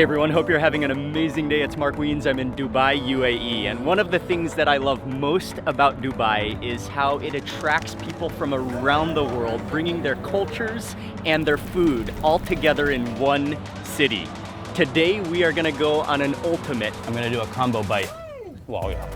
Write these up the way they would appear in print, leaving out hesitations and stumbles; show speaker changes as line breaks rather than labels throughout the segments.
Hey everyone, hope you're having an amazing day. It's Mark Weens. I'm in Dubai, UAE. And one of the things that I love most about Dubai is how it attracts people from around the world, bringing their cultures and their food all together in one city. Today we are gonna go on an ultimate. I'm gonna do a combo bite. Wow, yeah.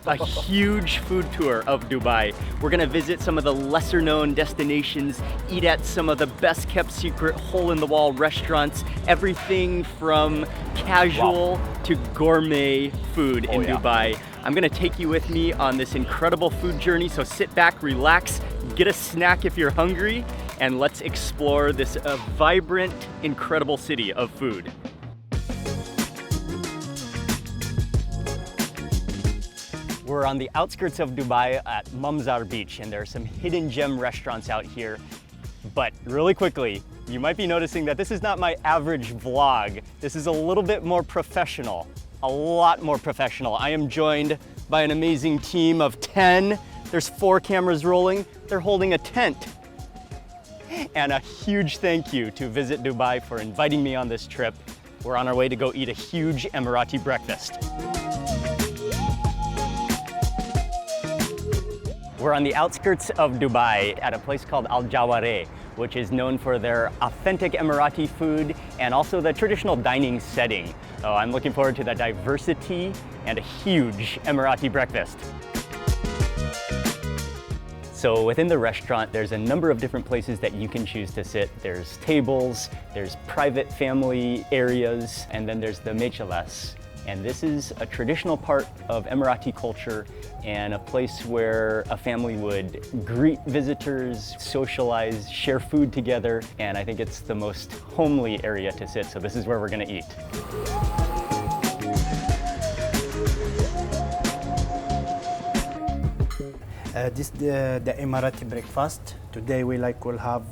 A huge food tour of Dubai. We're gonna visit some of the lesser known destinations, eat at some of the best kept secret hole-in-the-wall restaurants, everything from casual to gourmet food in Dubai. I'm gonna take you with me on this incredible food journey, so sit back, relax, get a snack if you're hungry, and let's explore this vibrant, incredible city of food. We're on the outskirts of Dubai at Mamzar Beach, and there are some hidden gem restaurants out here. But really quickly, you might be noticing that this is not my average vlog. This is a little bit more professional, a lot more professional. I am joined by an amazing team of 10. There's 4 cameras rolling. They're holding a tent. And a huge thank you to Visit Dubai for inviting me on this trip. We're on our way to go eat a huge Emirati breakfast. We're on the outskirts of Dubai at a place called Al Jaware, which is known for their authentic Emirati food and also the traditional dining setting. So I'm looking forward to the diversity and a huge Emirati breakfast. So within the restaurant, there's a number of different places that you can choose to sit. There's tables, there's private family areas, and then there's the mechelas. And this is a traditional part of Emirati culture and a place where a family would greet visitors, socialize, share food together, and I think it's the most homely area to sit, so this is where we're gonna eat.
This is the Emirati breakfast. Today we'll have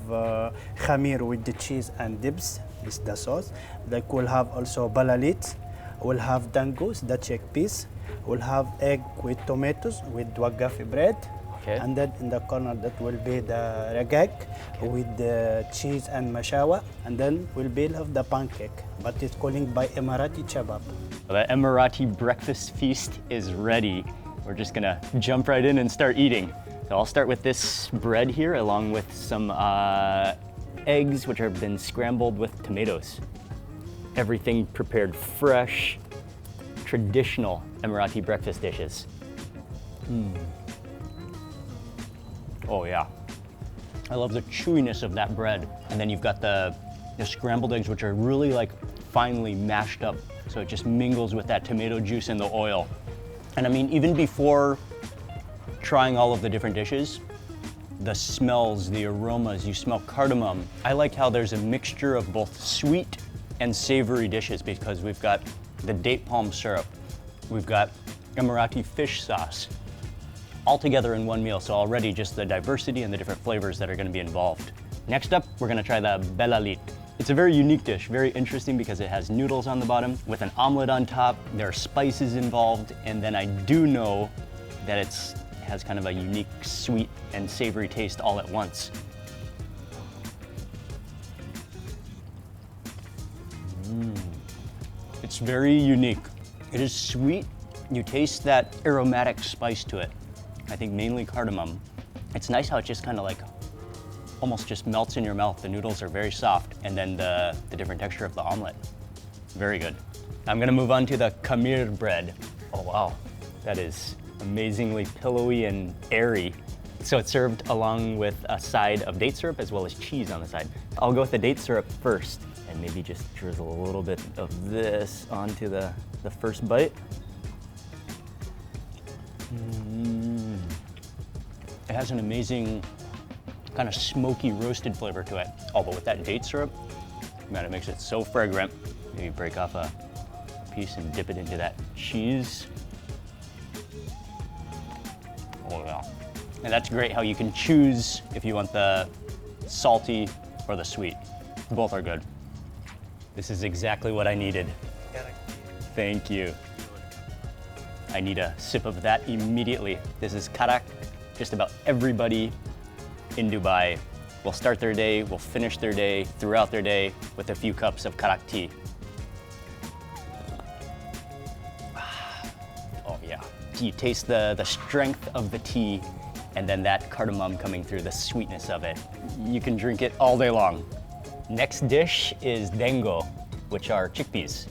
khamir with the cheese and dips. This is the sauce. We'll have also balalit. We'll have dangus, the chickpeas. We'll have egg with tomatoes with wagafi bread.
Okay.
And then in the corner that will be the ragag with the cheese and mashawa. And then we'll have the pancake, but it's calling by Emirati chabab.
The Emirati breakfast feast is ready. We're just gonna jump right in and start eating. So I'll start with this bread here along with some eggs which have been scrambled with tomatoes. Everything prepared fresh, traditional Emirati breakfast dishes. Oh yeah. I love the chewiness of that bread. And then you've got the scrambled eggs, which are really like finely mashed up. So it just mingles with that tomato juice and the oil. And I mean, even before trying all of the different dishes, the smells, the aromas, you smell cardamom. I like how there's a mixture of both sweet and savory dishes because we've got the date palm syrup, we've got Emirati fish sauce, all together in one meal. So already just the diversity and the different flavors that are gonna be involved. Next up, we're gonna try the belalit. It's a very unique dish, very interesting because it has noodles on the bottom with an omelet on top. There are spices involved, and then I do know that it has kind of a unique sweet and savory taste all at once. It's very unique. It is sweet. You taste that aromatic spice to it. I think mainly cardamom. It's nice how it just kind of like almost just melts in your mouth. The noodles are very soft, and then the different texture of the omelet. Very good. I'm gonna move on to the khamir bread. Oh wow, that is amazingly pillowy and airy. So it's served along with a side of date syrup as well as cheese on the side. I'll go with the date syrup first and maybe just drizzle a little bit of this onto the first bite. It has an amazing kind of smoky roasted flavor to it. Oh, but with that date syrup, man, it makes it so fragrant. Maybe break off a piece and dip it into that cheese. Oh yeah. And that's great how you can choose if you want the salty or the sweet. Both are good. This is exactly what I needed. Thank you. I need a sip of that immediately. This is karak. Just about everybody in Dubai will start their day, will finish their day, throughout their day with a few cups of karak tea. Oh yeah. You taste the strength of the tea and then that cardamom coming through, the sweetness of it. You can drink it all day long. Next dish is dengo, which are chickpeas.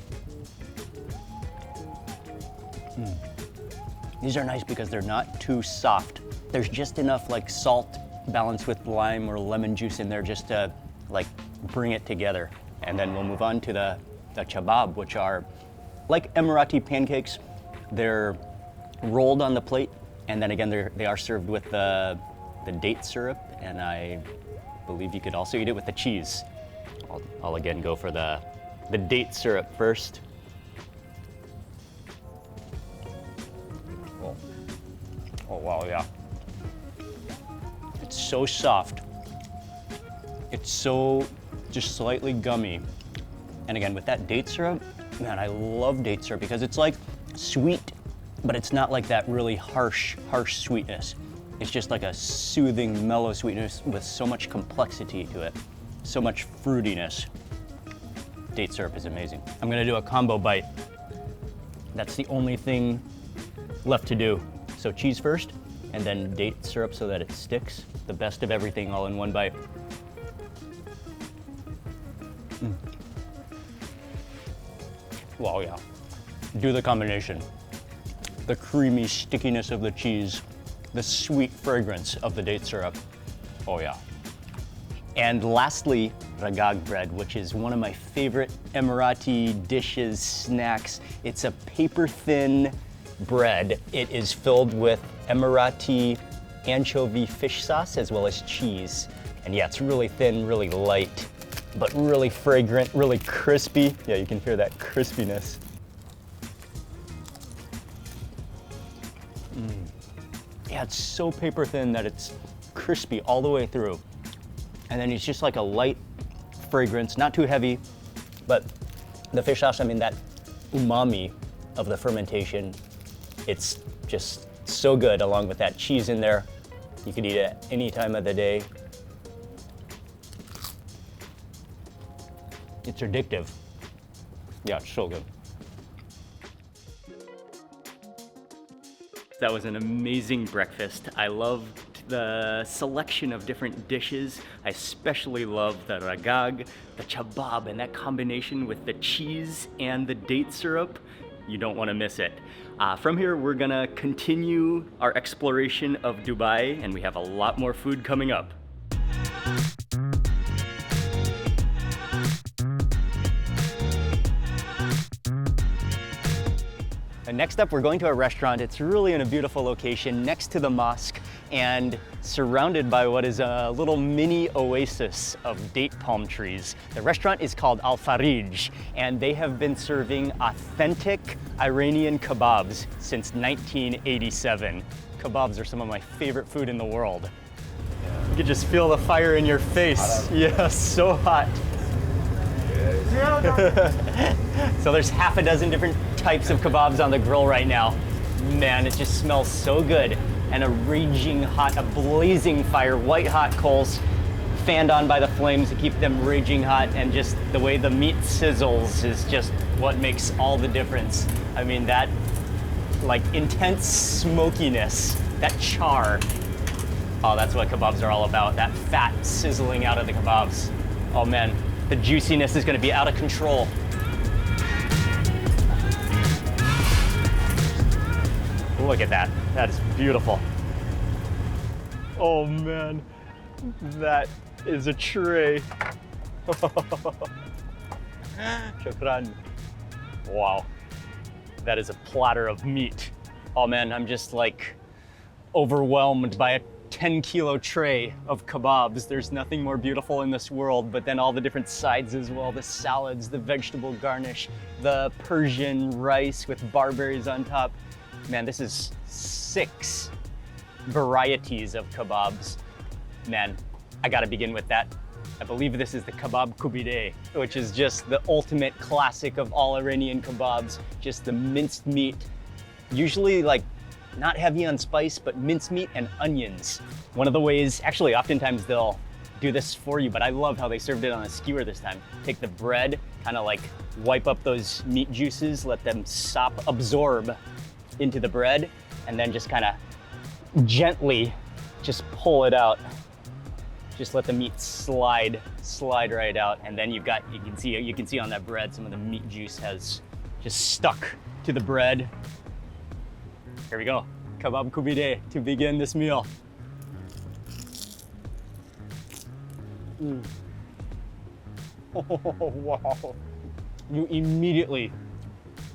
These are nice because they're not too soft. There's just enough like salt balanced with lime or lemon juice in there just to like bring it together. And then we'll move on to the kebab, which are like Emirati pancakes. They're rolled on the plate, and then again they are served with the date syrup, and I believe you could also eat it with the cheese. I'll again go for the date syrup first. Oh wow, yeah. It's so soft. It's so just slightly gummy. And again, with that date syrup, man, I love date syrup because it's like sweet, but it's not like that really harsh sweetness. It's just like a soothing, mellow sweetness with so much complexity to it, so much fruitiness. Date syrup is amazing. I'm gonna do a combo bite. That's the only thing left to do. So cheese first, and then date syrup so that it sticks. The best of everything all in one bite. Wow, yeah. Do the combination. The creamy stickiness of the cheese, the sweet fragrance of the date syrup. Oh yeah. And lastly, ragag bread, which is one of my favorite Emirati dishes, snacks. It's a paper-thin bread. It is filled with Emirati anchovy fish sauce as well as cheese. And yeah, it's really thin, really light, but really fragrant, really crispy. Yeah, you can hear that crispiness. Yeah, it's so paper thin that it's crispy all the way through. And then it's just like a light fragrance, not too heavy, but the fish sauce, I mean, that umami of the fermentation, it's just so good along with that cheese in there. You could eat it at any time of the day. It's addictive. Yeah, it's so good. That was an amazing breakfast. I loved the selection of different dishes. I especially love the ragag, the kebab, and that combination with the cheese and the date syrup. You don't want to miss it. From here, we're gonna continue our exploration of Dubai, and we have a lot more food coming up. And next up, we're going to a restaurant. It's really in a beautiful location next to the mosque and surrounded by what is a little mini oasis of date palm trees. The restaurant is called Al Farij, and they have been serving authentic Iranian kebabs since 1987. Kebabs are some of my favorite food in the world. You can just feel the fire in your face. Yeah, so hot. So there's half a dozen different types of kebabs on the grill right now. Man, it just smells so good. And a raging hot, a blazing fire, white hot coals fanned on by the flames to keep them raging hot, and just the way the meat sizzles is just what makes all the difference. I mean, that like intense smokiness, that char. Oh, that's what kebabs are all about, that fat sizzling out of the kebabs. Oh man, the juiciness is gonna be out of control. Look at that, that is beautiful. Oh man, that is a tray. Shukran. Wow, that is a platter of meat. Oh man, I'm just like overwhelmed by a 10-kilo tray of kebabs. There's nothing more beautiful in this world, but then all the different sides as well, the salads, the vegetable garnish, the Persian rice with barberries on top. Man, this is 6 varieties of kebabs. Man, I gotta begin with that. I believe this is the kebab kubide, which is just the ultimate classic of all Iranian kebabs. Just the minced meat, usually like not heavy on spice, but minced meat and onions. One of the ways, actually oftentimes they'll do this for you, but I love how they served it on a skewer this time. Take the bread, kind of like wipe up those meat juices, let them absorb into the bread, and then just kind of gently just pull it out. Just let the meat slide right out, and then you can see on that bread some of the meat juice has just stuck to the bread. Here we go, kebab kubide to begin this meal. Oh, wow. You immediately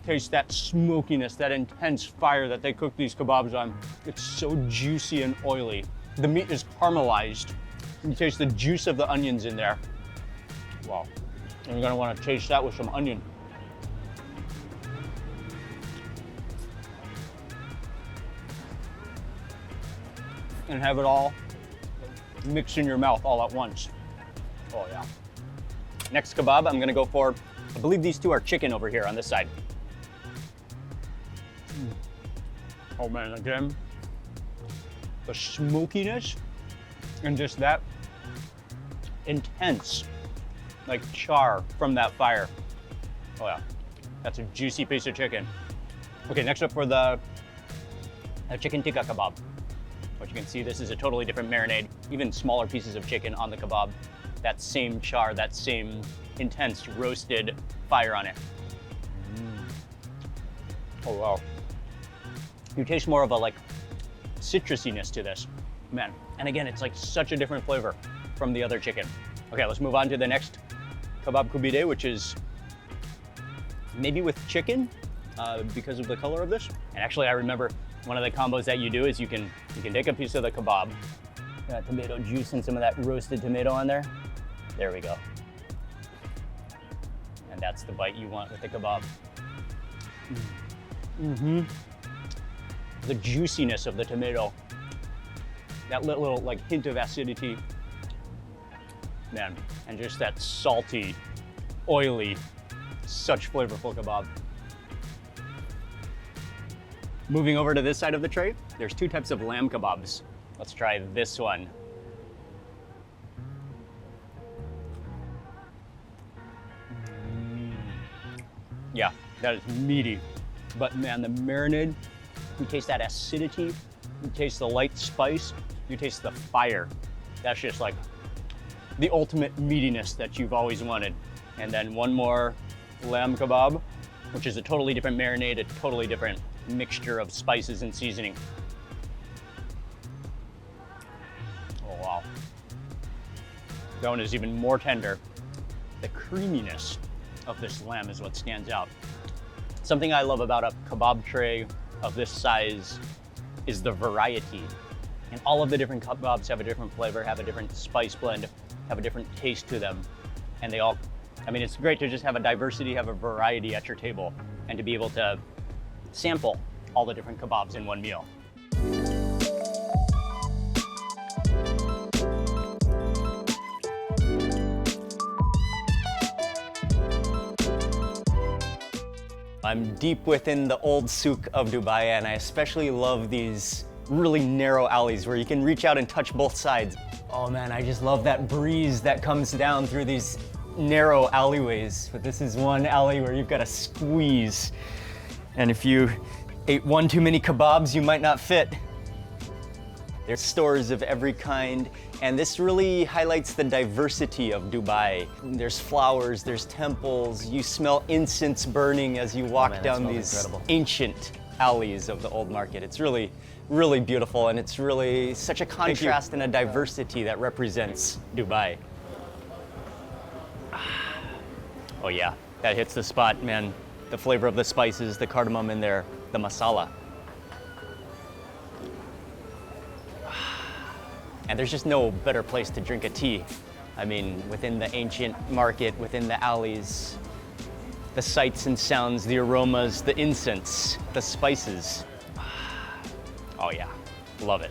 taste that smokiness, that intense fire that they cook these kebabs on. It's so juicy and oily. The meat is caramelized. You taste the juice of the onions in there. Wow. And you're gonna wanna taste that with some onion. And have it all mix in your mouth all at once. Oh yeah. Next kebab, I'm gonna go for, I believe these two are chicken over here on this side. Oh man, again, the smokiness and just that intense, like char from that fire. Oh yeah, that's a juicy piece of chicken. Okay, next up for the chicken tikka kebab. What you can see, this is a totally different marinade, even smaller pieces of chicken on the kebab. That same char, that same intense roasted fire on it. Oh wow. You taste more of a like citrusiness to this, man. And again, it's like such a different flavor from the other chicken. Okay, let's move on to the next kebab kubide, which is maybe with chicken because of the color of this. And actually, I remember one of the combos that you do is you can take a piece of the kebab, tomato juice and some of that roasted tomato on there. There we go. And that's the bite you want with the kebab. The juiciness of the tomato, that little like hint of acidity, man, and just that salty, oily, such flavorful kebab. Moving over to this side of the tray, there's two types of lamb kebabs. Let's try this one. Yeah, that is meaty, but man, the marinade, you taste that acidity, you taste the light spice, you taste the fire. That's just like the ultimate meatiness that you've always wanted. And then one more lamb kebab, which is a totally different marinade, a totally different mixture of spices and seasoning. Oh wow. That one is even more tender. The creaminess of this lamb is what stands out. Something I love about a kebab tray of this size is the variety. And all of the different kebabs have a different flavor, have a different spice blend, have a different taste to them. And they all, I mean, it's great to just have a diversity, have a variety at your table, and to be able to sample all the different kebabs in one meal. I'm deep within the old Souk of Dubai, and I especially love these really narrow alleys where you can reach out and touch both sides. Oh man, I just love that breeze that comes down through these narrow alleyways. But this is one alley where you've got to squeeze. And if you ate one too many kebabs, you might not fit. There's stores of every kind, and this really highlights the diversity of Dubai. There's flowers, there's temples, you smell incense burning as you walk down these ancient alleys of the old market. It's really, really beautiful, and it's really such a contrast and a diversity that represents Dubai. Oh yeah, that hits the spot, man. The flavor of the spices, the cardamom in there, the masala. And there's just no better place to drink a tea. I mean, within the ancient market, within the alleys, the sights and sounds, the aromas, the incense, the spices. Oh yeah, love it.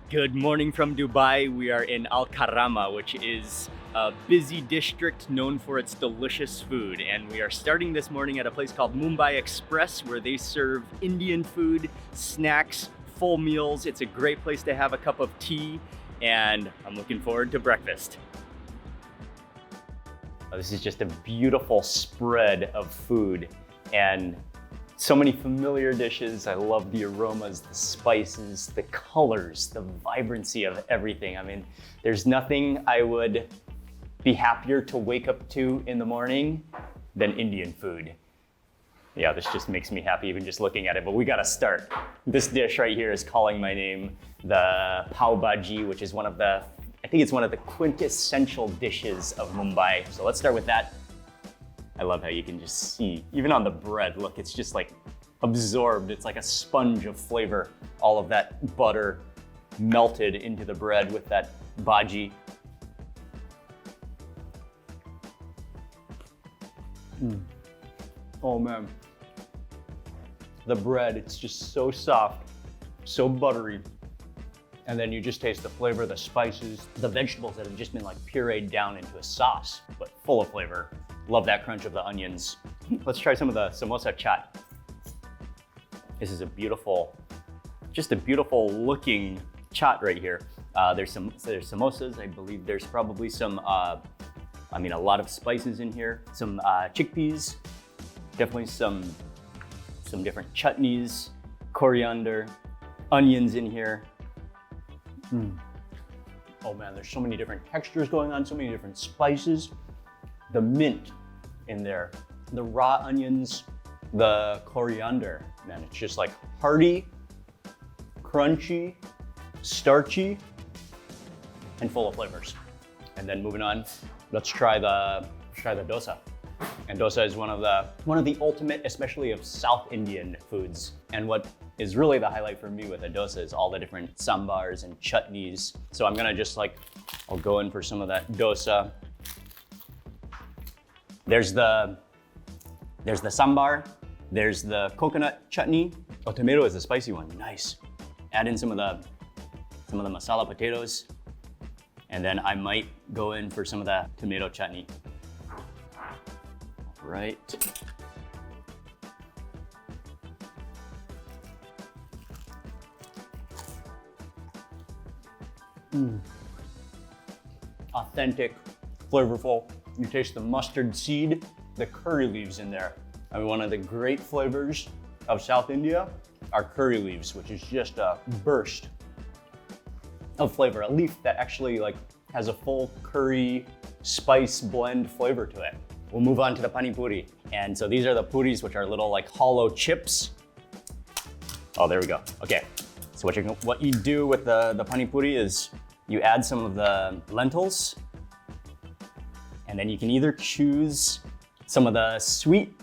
Good morning from Dubai. We are in Al Karama, which is a busy district known for its delicious food. And we are starting this morning at a place called Mumbai Express, where they serve Indian food, snacks, full meals. It's a great place to have a cup of tea, and I'm looking forward to breakfast. Oh, this is just a beautiful spread of food and so many familiar dishes. I love the aromas, the spices, the colors, the vibrancy of everything. I mean, there's nothing I would be happier to wake up to in the morning than Indian food. Yeah, this just makes me happy even just looking at it, but we gotta start. This dish right here is calling my name, the pav bhaji, which is I think it's one of the quintessential dishes of Mumbai. So let's start with that. I love how you can just see, even on the bread, look, it's just like absorbed. It's like a sponge of flavor. All of that butter melted into the bread with that bhaji. Oh man. The bread, it's just so soft, so buttery. And then you just taste the flavor, the spices, the vegetables that have just been like pureed down into a sauce, but full of flavor. Love that crunch of the onions. Let's try some of the samosa chaat. This is just a beautiful looking chaat right here. There's samosas. I believe there's probably some, a lot of spices in here. Some chickpeas, definitely some different chutneys, coriander, onions in here. Oh man, there's so many different textures going on, so many different spices. The mint in there, the raw onions, the coriander, man, it's just like hearty, crunchy, starchy, and full of flavors. And then moving on, let's try the dosa. And dosa is one of the ultimate, especially of South Indian foods. And what is really the highlight for me with a dosa is all the different sambars and chutneys. So I'm gonna I'll go in for some of that dosa. There's the sambar, there's the coconut chutney. Oh, tomato is the spicy one, nice. Add in some of the masala potatoes, and then I might go in for some of the tomato chutney. Right. Authentic, flavorful. You taste the mustard seed, the curry leaves in there. I mean, one of the great flavors of South India are curry leaves, which is just a burst of flavor. A leaf that actually has a full curry spice blend flavor to it. We'll move on to the pani puri. And so these are the puris, which are little hollow chips. Oh, there we go. Okay. So what you do with the pani puri is you add some of the lentils, and then you can either choose some of the sweet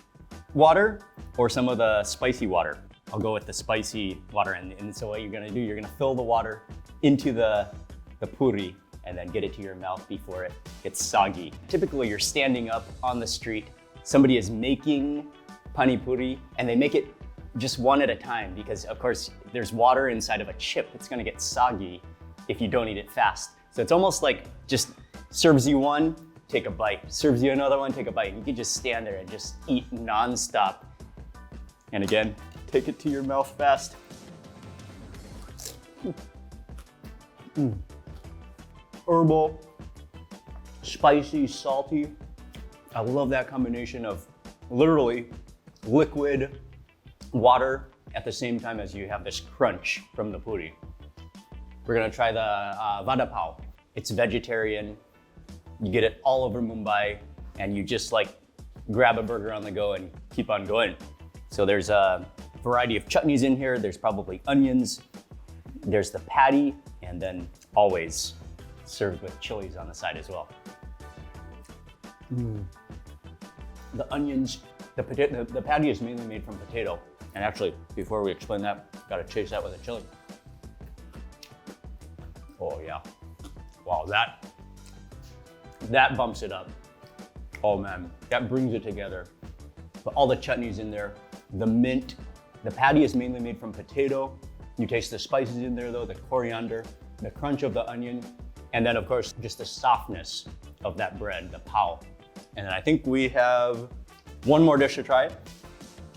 water or some of the spicy water. I'll go with the spicy water. And so what you're gonna do, you're gonna fill the water into the puri and then get it to your mouth before it gets soggy. Typically, you're standing up on the street, somebody is making pani puri, and they make it just one at a time because, of course, there's water inside of a chip. It's gonna get soggy if you don't eat it fast. So it's almost like just serves you one, take a bite. Serves you another one, take a bite. You can just stand there and just eat nonstop. And again, take it to your mouth fast. Herbal, spicy, salty. I love that combination of literally liquid water at the same time as you have this crunch from the puri. We're gonna try the vada pav. It's vegetarian. You get it all over Mumbai, and you just grab a burger on the go and keep on going. So there's a variety of chutneys in here. There's probably onions. There's the patty, and then always served with chilies on the side as well. The onions, the patty is mainly made from potato. And actually, before we explain that, gotta chase that with a chili. Oh yeah. Wow, that bumps it up. Oh man, that brings it together. But all the chutneys in there, the mint, the patty is mainly made from potato. You taste the spices in there though, the coriander, the crunch of the onion, and then of course, just the softness of that bread, the pao. And then I think we have one more dish to try,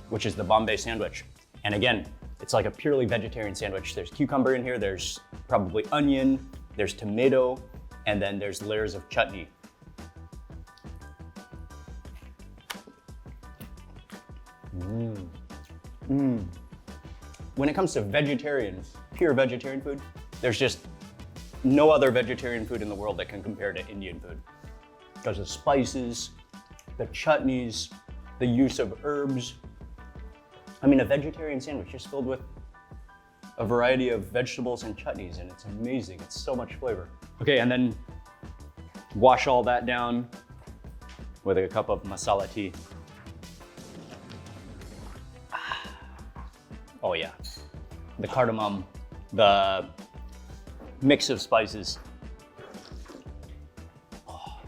which is the Bombay sandwich. And again, it's like a purely vegetarian sandwich. There's cucumber in here, there's probably onion, there's tomato, and then there's layers of chutney. When it comes to vegetarian, pure vegetarian food, there's just no other vegetarian food in the world that can compare to Indian food. Because the spices, the chutneys, the use of herbs. I mean, a vegetarian sandwich is filled with a variety of vegetables and chutneys, and it's amazing. It's so much flavor. Okay, and then wash all that down with a cup of masala tea. Oh yeah, the cardamom, the mix of spices. Oh,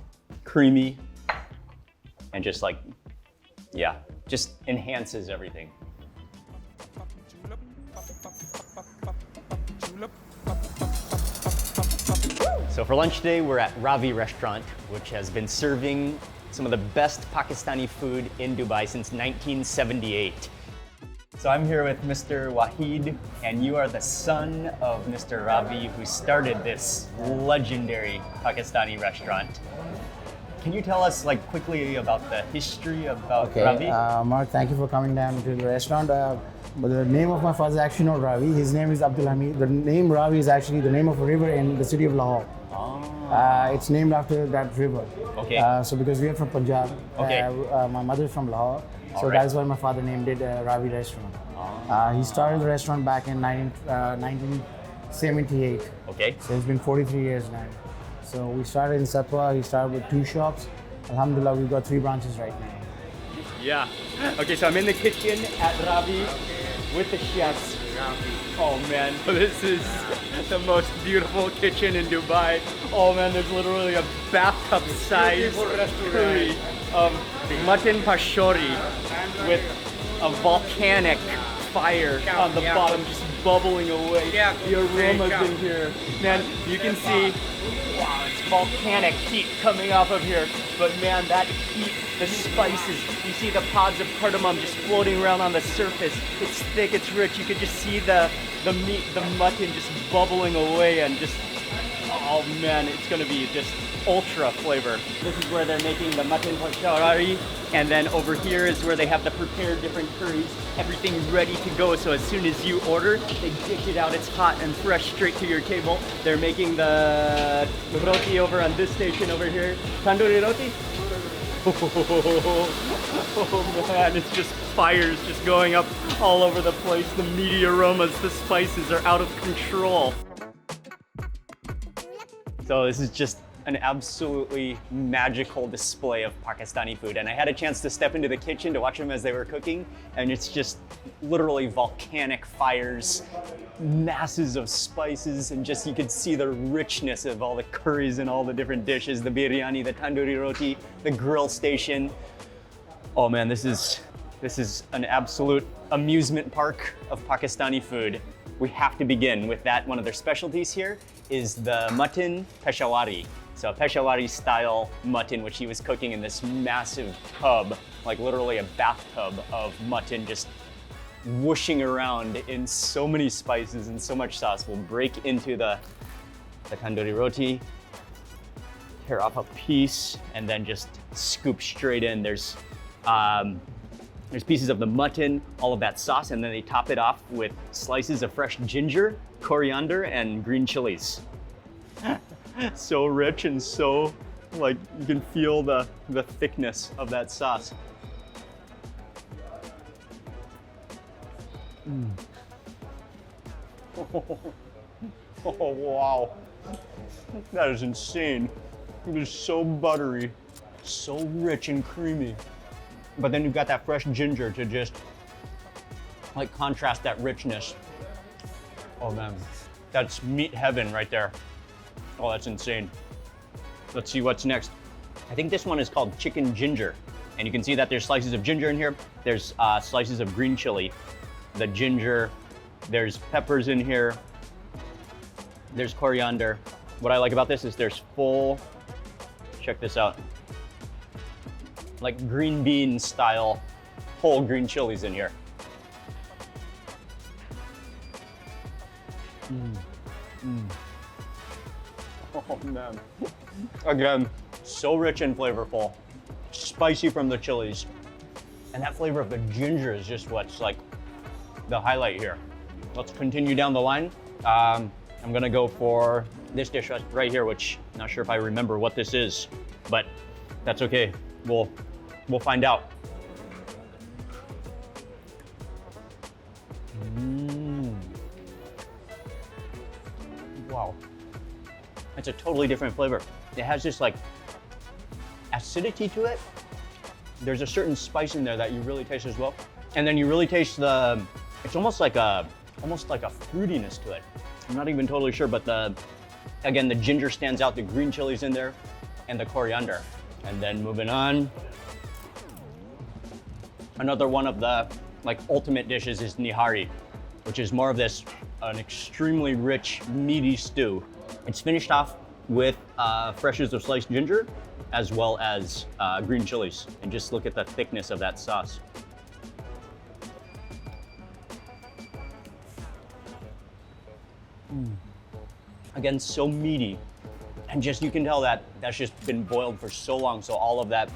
creamy, and just like, yeah, just enhances everything. So for lunch today, we're at Ravi Restaurant, which has been serving some of the best Pakistani food in Dubai since 1978. So I'm here with Mr. Wahid, and you are the son of Mr. Ravi, who started this legendary Pakistani restaurant. Can you tell us quickly about the history about Ravi?
Mark, thank you for coming down to the restaurant. But the name of my father is actually not Ravi. His name is Abdul Hamid. The name Ravi is actually the name of a river in the city of Lahore. It's named after that river.
Okay.
So because we are from Punjab,
Okay.
my mother is from Lahore. So
right.
that's why my father named it Ravi Restaurant. He started the restaurant back in 1978.
Okay.
So it's been 43 years now. So we started in Satwa. He started with 2 shops. Alhamdulillah, we've got 3 branches right now.
Yeah. Okay, so I'm in the kitchen at Ravi with the chefs. Oh man, this is the most beautiful kitchen in Dubai. Oh man, there's literally a bathtub-sized curry of mutton pashori with a volcanic fire on the bottom just bubbling away. The aromas in here. Man, you can see, wow, it's volcanic heat coming off of here. But man, that heat, the spices, you see the pods of cardamom just floating around on the surface. It's thick, it's rich. You could just see the meat, the mutton just bubbling away and just, oh man, it's gonna be just ultra flavor. This is where they're making the mutton pashari, and then over here is where they have the prepared different curries, everything ready to go. So as soon as you order, they dish it out. It's hot and fresh straight to your table. They're making the roti over on this station over here. Tandoori roti? Oh man, it's just fires just going up all over the place. The meaty aromas, the spices are out of control. So this is just an absolutely magical display of Pakistani food. And I had a chance to step into the kitchen to watch them as they were cooking, and it's just literally volcanic fires, masses of spices, and just you could see the richness of all the curries and all the different dishes, the biryani, the tandoori roti, the grill station. Oh man, this is an absolute amusement park of Pakistani food. We have to begin with that. One of their specialties here is the mutton peshawari. So Peshawari style mutton, which he was cooking in this massive tub, like literally a bathtub of mutton just whooshing around in so many spices and so much sauce. We'll break into the tandoori roti, tear off a piece, and then just scoop straight in. There's pieces of the mutton, all of that sauce, and then they top it off with slices of fresh ginger, coriander, and green chilies. So rich and so, like, you can feel the thickness of that sauce. Oh, wow. That is insane. It is so buttery, so rich and creamy. But then you've got that fresh ginger to just, like, contrast that richness. Oh man, that's meat heaven right there. Oh, that's insane. Let's see what's next. I think this one is called chicken ginger. And you can see that there's slices of ginger in here. There's slices of green chili, the ginger, there's peppers in here, there's coriander. What I like about this is there's full check this out. Like green bean style, whole green chilies in here. Oh man. Again, so rich and flavorful, spicy from the chilies. And that flavor of the ginger is just what's like the highlight here. Let's continue down the line. I'm gonna go for this dish right here, which I'm not sure if I remember what this is, but that's okay. We'll find out. Wow. It's a totally different flavor. It has this like acidity to it. There's a certain spice in there that you really taste as well. And then you really taste it's almost like a fruitiness to it. I'm not even totally sure, but again, the ginger stands out, the green chilies in there, and the coriander. And then moving on, another one of the like ultimate dishes is nihari, which is more of an extremely rich, meaty stew. It's finished off with freshes of sliced ginger, as well as green chilies. And just look at the thickness of that sauce. Again, so meaty. And just, you can tell that that's just been boiled for so long. So all of that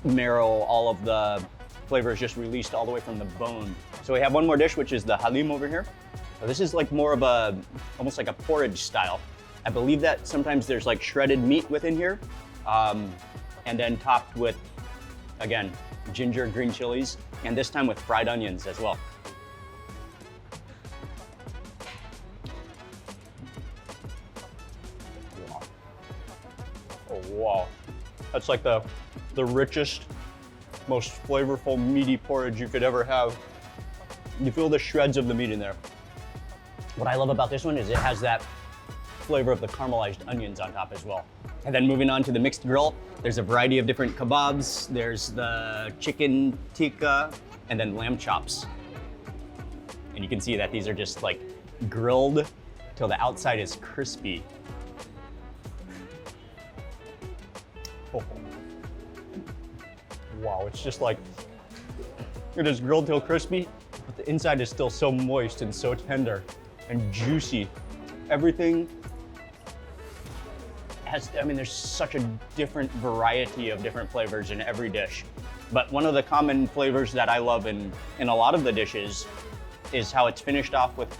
marrow, all of the flavor is just released all the way from the bone. So we have one more dish, which is the halim over here. So this is like more of almost like a porridge style. I believe that sometimes there's like shredded meat within here. And then topped with, again, ginger, green chilies, and this time with fried onions as well. Wow. Oh, wow. That's like the richest, most flavorful, meaty porridge you could ever have. You feel the shreds of the meat in there. What I love about this one is it has that flavor of the caramelized onions on top as well. And then moving on to the mixed grill, there's a variety of different kebabs. There's the chicken tikka and then lamb chops. And you can see that these are just like grilled till the outside is crispy. Oh. Wow, it's just like, it is grilled till crispy, but the inside is still so moist and so tender and juicy. Everything there's such a different variety of different flavors in every dish. But one of the common flavors that I love in a lot of the dishes is how it's finished off with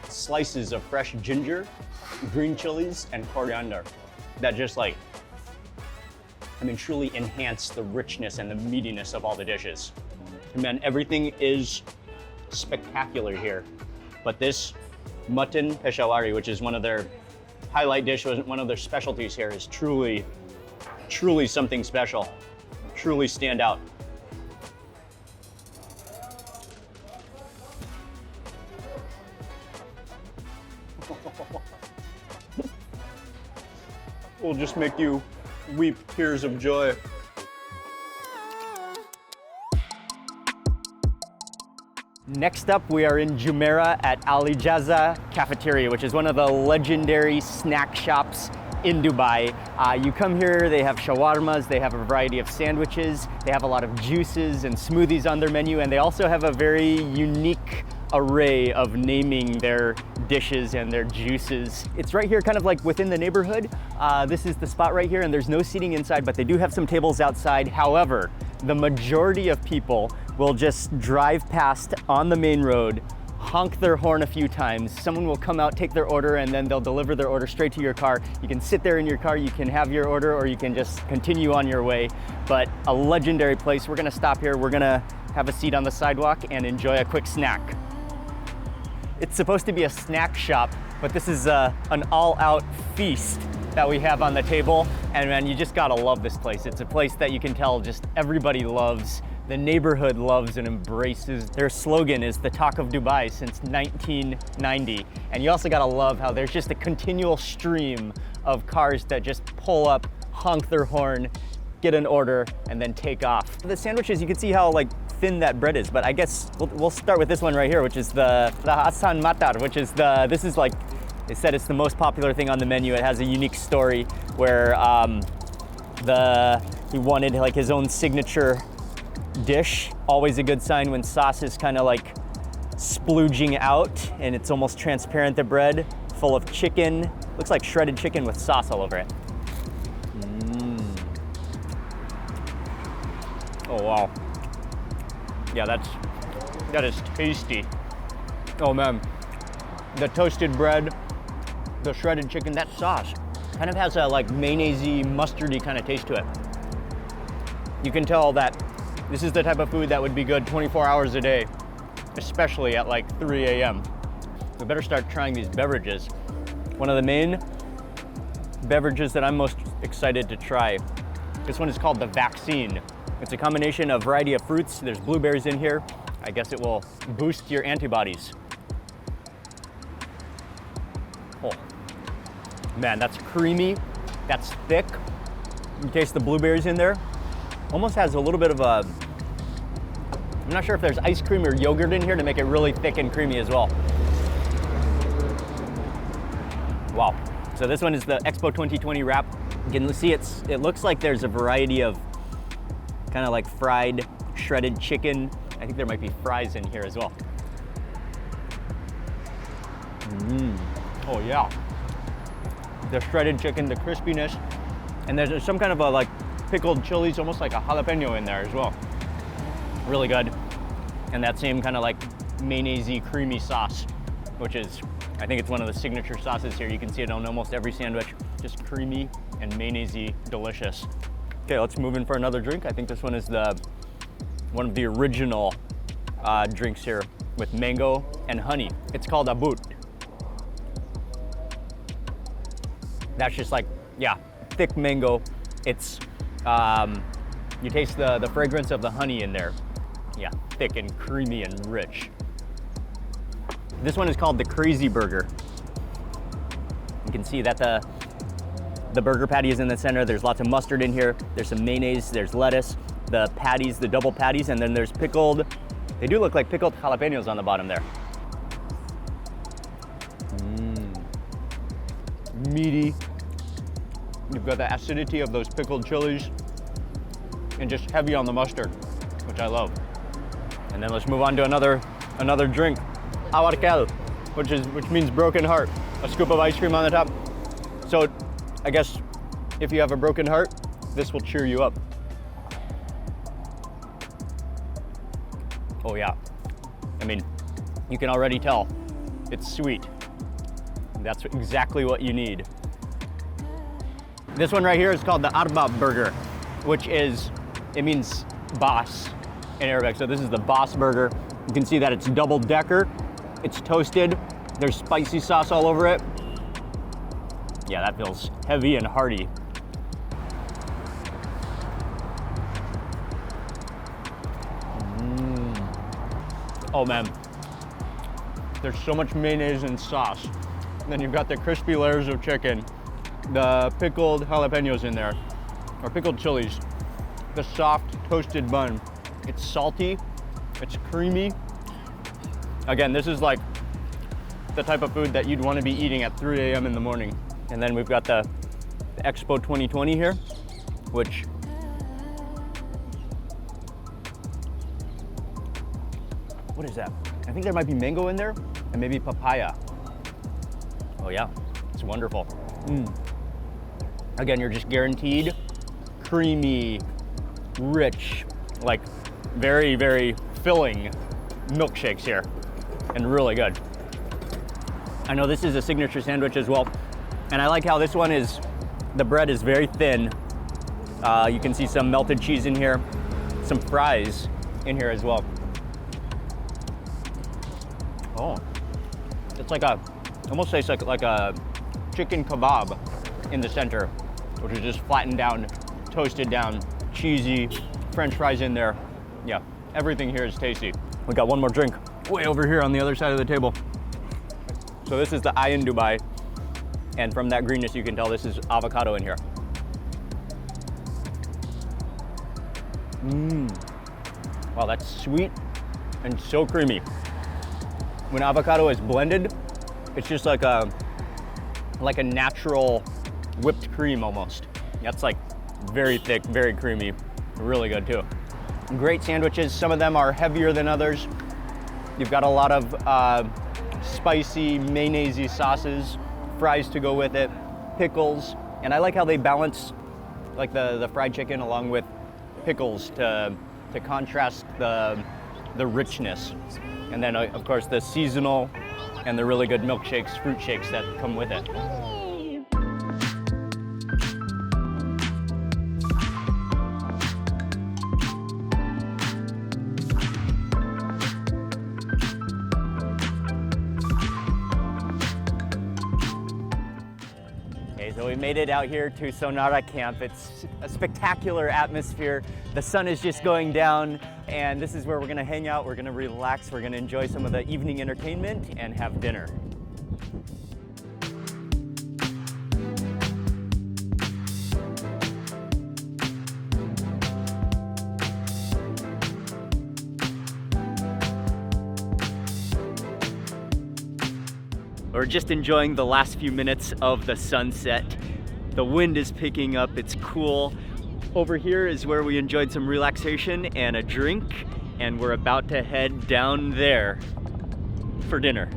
slices of fresh ginger, green chilies, and coriander. That just like, truly enhance the richness and the meatiness of all the dishes. And man, everything is spectacular here. But this mutton peshawari, which is one of their highlight dish, one of their specialties here, is truly something special, truly stand out. Will just make you weep tears of joy. Next up, we are in Jumeirah at Alijaza Cafeteria, which is one of the legendary snack shops in Dubai. You come here, they have shawarmas, they have a variety of sandwiches, they have a lot of juices and smoothies on their menu, and they also have a very unique array of naming their dishes and their juices. It's right here kind of like within the neighborhood. This is the spot right here, and there's no seating inside, but they do have some tables outside. However, the majority of people will just drive past on the main road, honk their horn a few times. Someone will come out, take their order, and then they'll deliver their order straight to your car. You can sit there in your car, you can have your order, or you can just continue on your way. But a legendary place. We're gonna stop here. We're gonna have a seat on the sidewalk and enjoy a quick snack. It's supposed to be a snack shop, but this is an all-out feast that we have on the table. And man, you just gotta love this place. It's a place that you can tell just everybody loves. The neighborhood loves and embraces. Their slogan is the talk of Dubai since 1990. And you also gotta love how there's just a continual stream of cars that just pull up, honk their horn, get an order, and then take off. The sandwiches, you can see how like thin that bread is, but I guess we'll start with this one right here, which is the Hassan Matar, which is this is like, they said it's the most popular thing on the menu. It has a unique story where He wanted like his own signature dish. Always a good sign when sauce is kind of like splooging out and it's almost transparent, the bread, full of chicken. Looks like shredded chicken with sauce all over it. Oh wow. Yeah, that is tasty. Oh man, the toasted bread, the shredded chicken, that sauce kind of has a like mayonnaise-y, mustardy kind of taste to it. You can tell that this is the type of food that would be good 24 hours a day, especially at like 3 a.m. We better start trying these beverages. One of the main beverages that I'm most excited to try, this one is called the Vaccine. It's a combination of a variety of fruits. There's blueberries in here. I guess it will boost your antibodies. Oh, man, that's creamy, that's thick. You taste the blueberries in there. Almost has a little bit of a, I'm not sure if there's ice cream or yogurt in here to make it really thick and creamy as well. Wow. So this one is the Expo 2020 wrap. You can see it looks like there's a variety of kind of like fried, shredded chicken. I think there might be fries in here as well. Oh yeah. The shredded chicken, the crispiness, and there's some kind of a like pickled chilies, almost like a jalapeno in there as well. Really good. And that same kind of like mayonnaise-y creamy sauce, which is, I think it's one of the signature sauces here. You can see it on almost every sandwich. Just creamy and mayonnaise-y, delicious. Okay, let's move in for another drink. I think this one is one of the original drinks here with mango and honey. It's called Abut. That's just like, yeah, thick mango. It's, you taste the fragrance of the honey in there. Yeah, thick and creamy and rich. This one is called the Crazy Burger. You can see that the burger patty is in the center. There's lots of mustard in here. There's some mayonnaise, there's lettuce, the patties, the double patties, and then there's pickled, they do look like pickled jalapenos on the bottom there. Meaty. You've got the acidity of those pickled chilies and just heavy on the mustard, which I love. And then let's move on to another drink. Awarkel, which means broken heart. A scoop of ice cream on the top. So I guess if you have a broken heart, this will cheer you up. Oh yeah. I mean, you can already tell it's sweet. That's exactly what you need. This one right here is called the ARAB burger, which is, it means boss in Arabic. So this is the boss burger. You can see that it's double decker. It's toasted. There's spicy sauce all over it. Yeah, that feels heavy and hearty. Oh man, there's so much mayonnaise and sauce. And then you've got the crispy layers of chicken, the pickled jalapenos in there, or pickled chilies, the soft toasted bun. It's salty, it's creamy. Again, this is like the type of food that you'd want to be eating at 3 a.m. in the morning. And then we've got the Expo 2020 here, which what is that? I think there might be mango in there and maybe papaya. Oh yeah, it's wonderful. Again, you're just guaranteed creamy, rich, like very, very filling milkshakes here, and really good. I know this is a signature sandwich as well, and I like how this one is, the bread is very thin. You can see some melted cheese in here, some fries in here as well. Oh, it's like a, almost tastes like a chicken kebab in the center, which is just flattened down, toasted down, cheesy, French fries in there. Yeah, everything here is tasty. We got one more drink way over here on the other side of the table. So this is the Ayin Dubai, and from that greenness you can tell this is avocado in here. Wow, that's sweet and so creamy. When avocado is blended, it's just like a natural whipped cream almost. That's like very thick, very creamy, really good too. Great sandwiches. Some of them are heavier than others. You've got a lot of spicy, mayonnaise-y sauces, fries to go with it, pickles, and I like how they balance like the fried chicken along with pickles to contrast the richness. And then of course the seasonal and the really good milkshakes, fruit shakes that come with it. So we made it out here to Sonara Camp. It's a spectacular atmosphere. The sun is just going down, and this is where we're gonna hang out, we're gonna relax, we're gonna enjoy some of the evening entertainment and have dinner. We're just enjoying the last few minutes of the sunset. The wind is picking up, it's cool. Over here is where we enjoyed some relaxation and a drink, and we're about to head down there for dinner.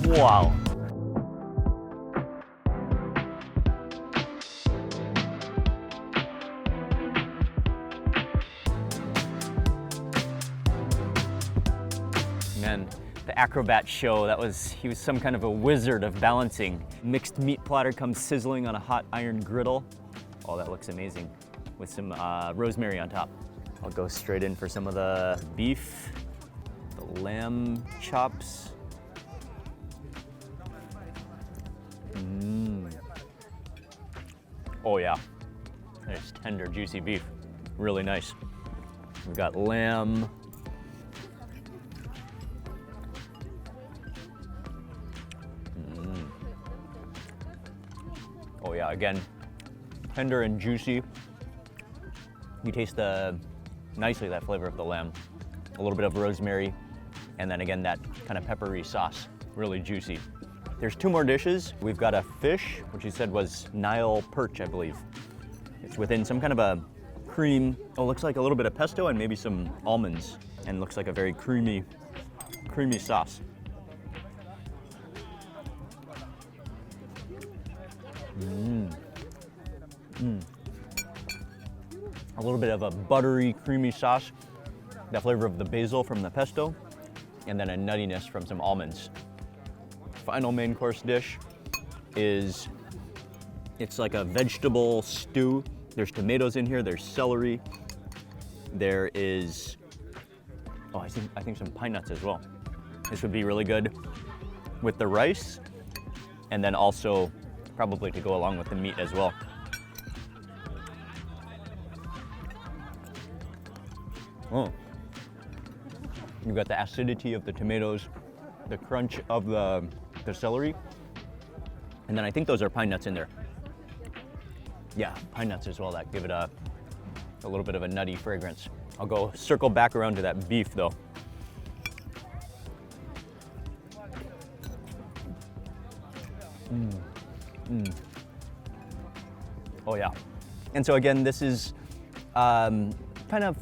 Wow. Man, the acrobat show, he was some kind of a wizard of balancing. Mixed meat platter comes sizzling on a hot iron griddle. Oh, that looks amazing. With some rosemary on top. I'll go straight in for some of the beef, the lamb chops. Oh yeah, there's tender, juicy beef. Really nice. We've got lamb. Oh yeah, again, tender and juicy. You taste nicely that flavor of the lamb. A little bit of rosemary, and then again, that kind of peppery sauce, really juicy. There's two more dishes. We've got a fish, which you said was Nile perch, I believe. It's within some kind of a cream. Oh, looks like a little bit of pesto and maybe some almonds, and looks like a very creamy sauce. A little bit of a buttery, creamy sauce, the flavor of the basil from the pesto, and then a nuttiness from some almonds. Final main course dish it's like a vegetable stew. There's tomatoes in here, there's celery, there is, I think some pine nuts as well. This would be really good with the rice, and then also probably to go along with the meat as well. Oh, you've got the acidity of the tomatoes, the crunch of the celery, and then I think those are pine nuts in there. Yeah, pine nuts as well, that give it a little bit of a nutty fragrance. I'll go circle back around to that beef though. Oh yeah. And so again, this is kind of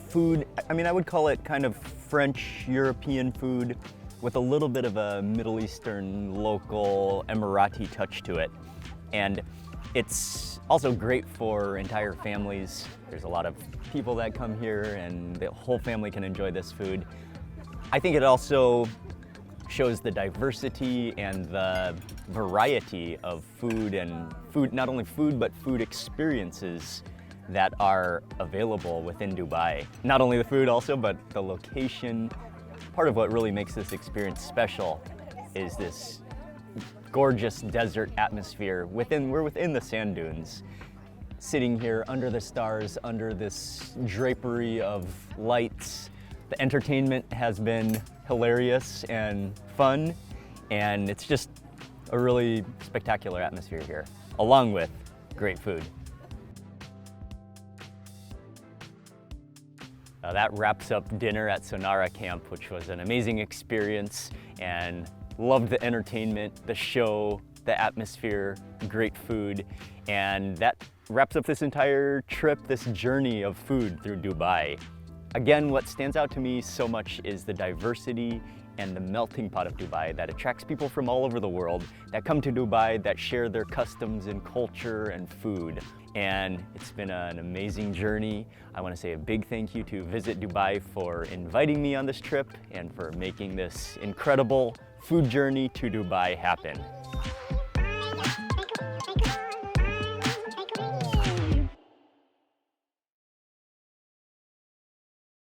food, I would call it kind of French European food with a little bit of a Middle Eastern local Emirati touch to it. And it's also great for entire families. There's a lot of people that come here and the whole family can enjoy this food. I think it also shows the diversity and the variety of food, not only food, but food experiences that are available within Dubai. Not only the food also, but the location. Part of what really makes this experience special is this gorgeous desert atmosphere. We're within the sand dunes, sitting here under the stars, under this drapery of lights. The entertainment has been hilarious and fun, and it's just a really spectacular atmosphere here, along with great food. That wraps up dinner at Sonara Camp, which was an amazing experience, and loved the entertainment, the show, the atmosphere, great food, and that wraps up this entire trip, this journey of food through Dubai. Again, what stands out to me so much is the diversity and the melting pot of Dubai that attracts people from all over the world that come to Dubai, that share their customs and culture and food. And it's been an amazing journey. I want to say a big thank you to Visit Dubai for inviting me on this trip and for making this incredible food journey to Dubai happen.